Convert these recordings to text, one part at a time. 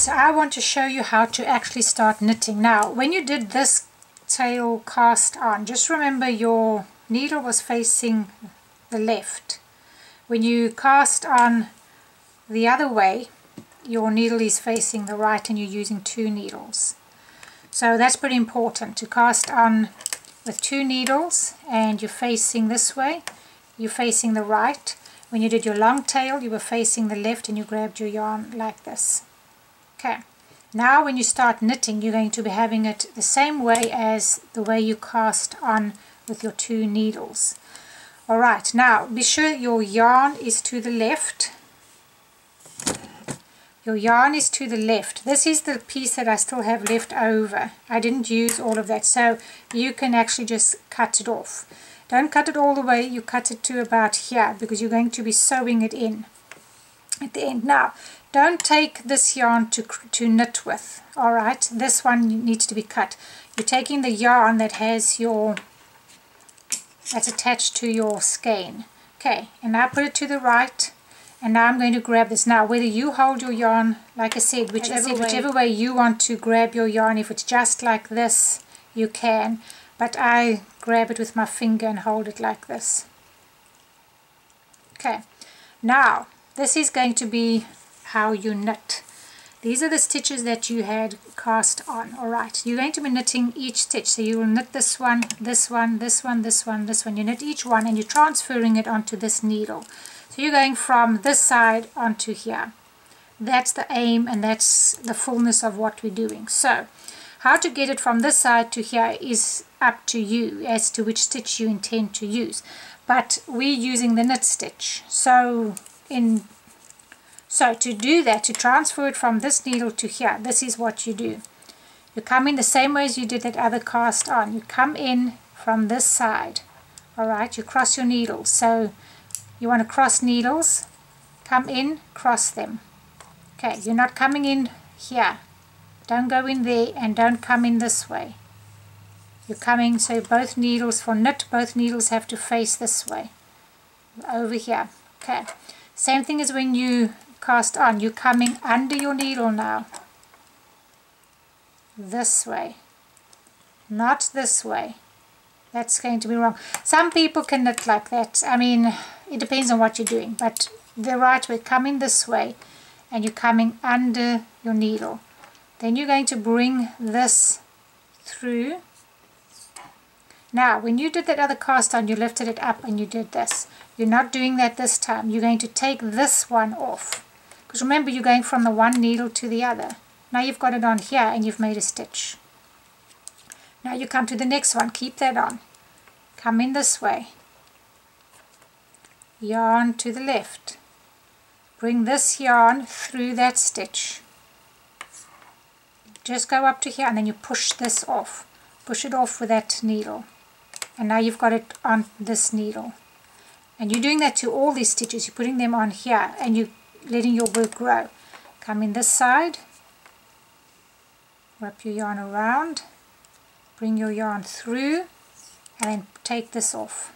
so I want to show you how to actually start knitting. Now when you did this tail cast on, just remember your needle was facing the left. When you cast on the other way, your needle is facing the right and you're using 2 needles. So that's pretty important, to cast on with 2 needles and you're facing this way, you're facing the right. When you did your long tail, you were facing the left and you grabbed your yarn like this. Okay, now when you start knitting, you're going to be having it the same way as the way you cast on with your 2 needles. Alright, now be sure your yarn is to the left. Your yarn is to the left. This is the piece that I still have left over. I didn't use all of that, so you can actually just cut it off. Don't cut it all the way, you cut it to about here because you're going to be sewing it in at the end. Now, don't take this yarn to knit with. Alright, this one needs to be cut. You're taking the yarn that has that's attached to your skein. Okay, and now put it to the right. And now I'm going to grab this. Now whether you hold your yarn, like I said, whichever way you want to grab your yarn, if it's just like this, you can. But I grab it with my finger and hold it like this. Okay, now this is going to be how you knit. These are the stitches that you had cast on. Alright, you're going to be knitting each stitch. So you will knit this one, this one, this one, this one, this one. You knit each one and you're transferring it onto this needle. So you're going from this side onto here. That's the aim and that's the fullness of what we're doing. So how to get it from this side to here is up to you as to which stitch you intend to use. But we're using the knit stitch. So to do that, to transfer it from this needle to here, this is what you do. You come in the same way as you did that other cast on. You come in from this side. Alright, you cross your needles. So you want to cross needles, come in, cross them. Okay, you're not coming in here. Don't go in there and don't come in this way. You're coming, so both needles, for knit, both needles have to face this way. Over here. Okay, same thing as when you cast on. You're coming under your needle now. This way. Not this way. That's going to be wrong. Some people can knit like that. I mean, it depends on what you're doing. But the right way, coming this way and you're coming under your needle. Then you're going to bring this through. Now, when you did that other cast on, you lifted it up and you did this. You're not doing that this time. You're going to take this one off. Because remember, you're going from the one needle to the other. Now you've got it on here and you've made a stitch. Now you come to the next one, keep that on. Come in this way. Yarn to the left. Bring this yarn through that stitch. Just go up to here and then you push this off. Push it off with that needle. And now you've got it on this needle. And you're doing that to all these stitches. You're putting them on here and you're letting your work grow. Come in this side. Wrap your yarn around. Bring your yarn through and then take this off.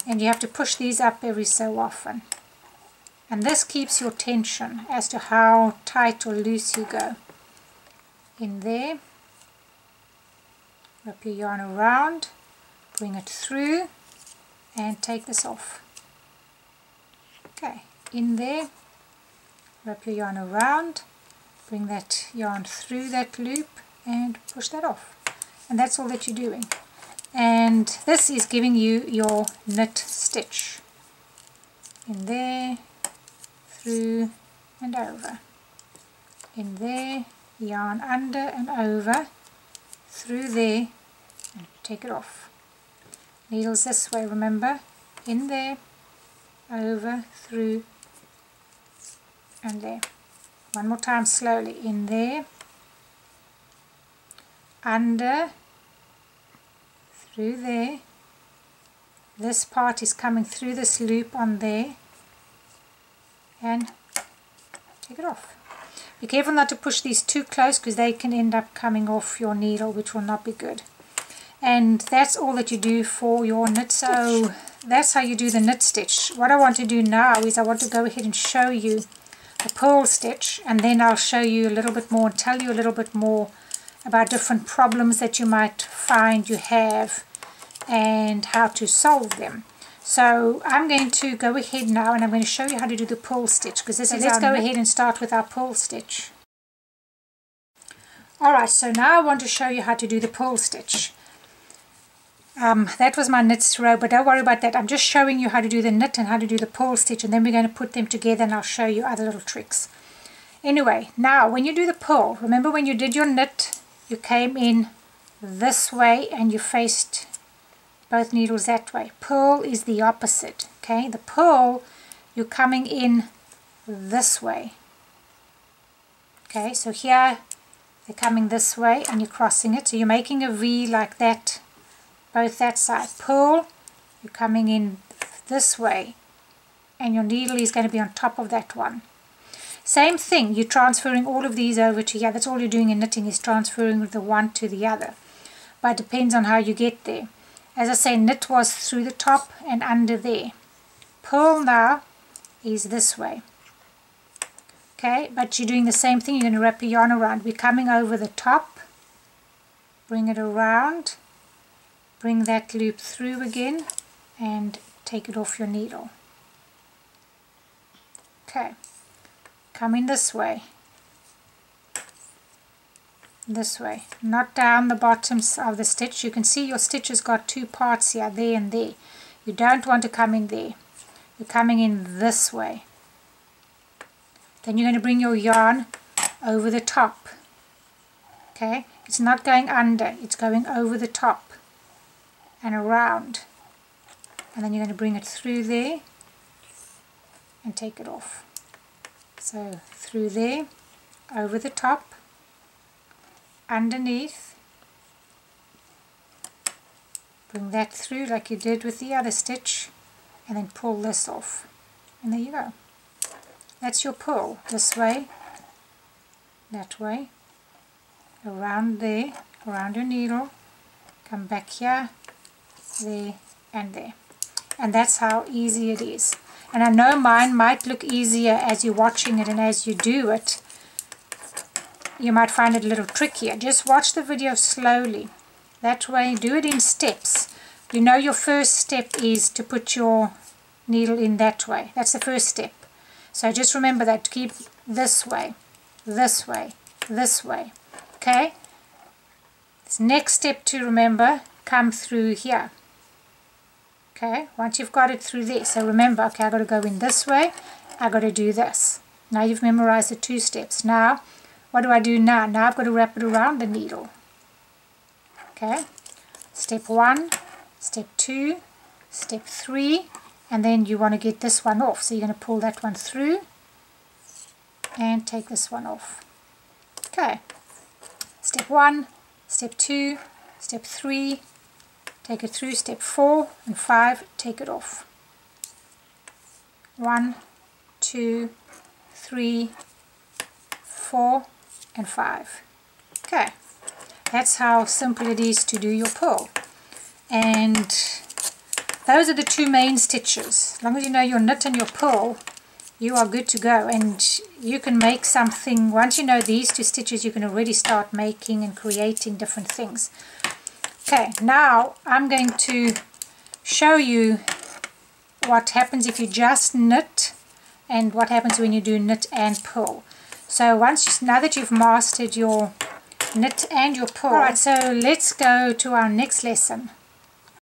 And you have to push these up every so often. And this keeps your tension as to how tight or loose you go. In there. Wrap your yarn around. Bring it through and take this off. Okay, in there. Wrap your yarn around. Bring that yarn through that loop and push that off. And that's all that you're doing. And this is giving you your knit stitch. In there, through and over. In there, yarn under and over, through there, and take it off. Needles this way, remember. In there, over, through, and there. One more time slowly. In there, under, through there. This part is coming through this loop on there and take it off. Be careful not to push these too close because they can end up coming off your needle, which will not be good. And that's all that you do for your knit stitch. So that's how you do the knit stitch. What I want to do now is I want to go ahead and show you the purl stitch, and then I'll show you a little bit more and tell you a little bit more about different problems that you might find you have and how to solve them. So I'm going to go ahead now and I'm going to show you how to do the purl stitch, because this is let's go ahead and start with our purl stitch. Alright, so now I want to show you how to do the purl stitch. That was my knit row, but don't worry about that. I'm just showing you how to do the knit and how to do the purl stitch, and then we're going to put them together and I'll show you other little tricks. Anyway, now when you do the purl, remember when you did your knit, you came in this way and you faced both needles that way. Purl is the opposite, okay? The purl, you're coming in this way. Okay, so here they're coming this way and you're crossing it. So you're making a V like that, both that side. Purl, you're coming in this way and your needle is going to be on top of that one. Same thing, you're transferring all of these over to here. That's all you're doing in knitting, is transferring the one to the other. But it depends on how you get there. As I say, knit was through the top and under there. Purl now is this way. Okay, but you're doing the same thing. You're going to wrap your yarn around. We're coming over the top, bring it around, bring that loop through again, and take it off your needle. Okay, come in this way, not down the bottoms of the stitch. You can see your stitch has got two parts here, there and there. You don't want to come in there. You're coming in this way. Then you're going to bring your yarn over the top. Okay, it's not going under, it's going over the top and around. And then you're going to bring it through there and take it off. So through there, over the top, underneath, bring that through like you did with the other stitch, and then pull this off. And there you go. That's your purl. This way, that way, around there, around your needle, come back here, there and there. And that's how easy it is. And I know mine might look easier as you're watching it, and as you do it, you might find it a little trickier. Just watch the video slowly. That way, do it in steps. You know your first step is to put your needle in that way. That's the first step. So just remember that, keep this way, this way, this way. Okay? This next step to remember, come through here. Okay? Once you've got it through there. So remember, okay, I've got to go in this way, I've got to do this. Now you've memorized the two steps. Now, what do I do now? Now I've got to wrap it around the needle. Okay? Step 1, step 2, step 3. And then you want to get this one off. So you're going to pull that one through and take this one off. Okay. Step 1, step 2, step 3, take it through. Step 4 and 5, take it off. 1, 2, 3, 4 and 5. Okay. That's how simple it is to do your purl. And those are the two main stitches. As long as you know your knit and your purl, you are good to go. And you can make something, once you know these two stitches, you can already start making and creating different things. Okay, now I'm going to show you what happens if you just knit and what happens when you do knit and purl. So now that you've mastered your knit and your purl, alright, so let's go to our next lesson.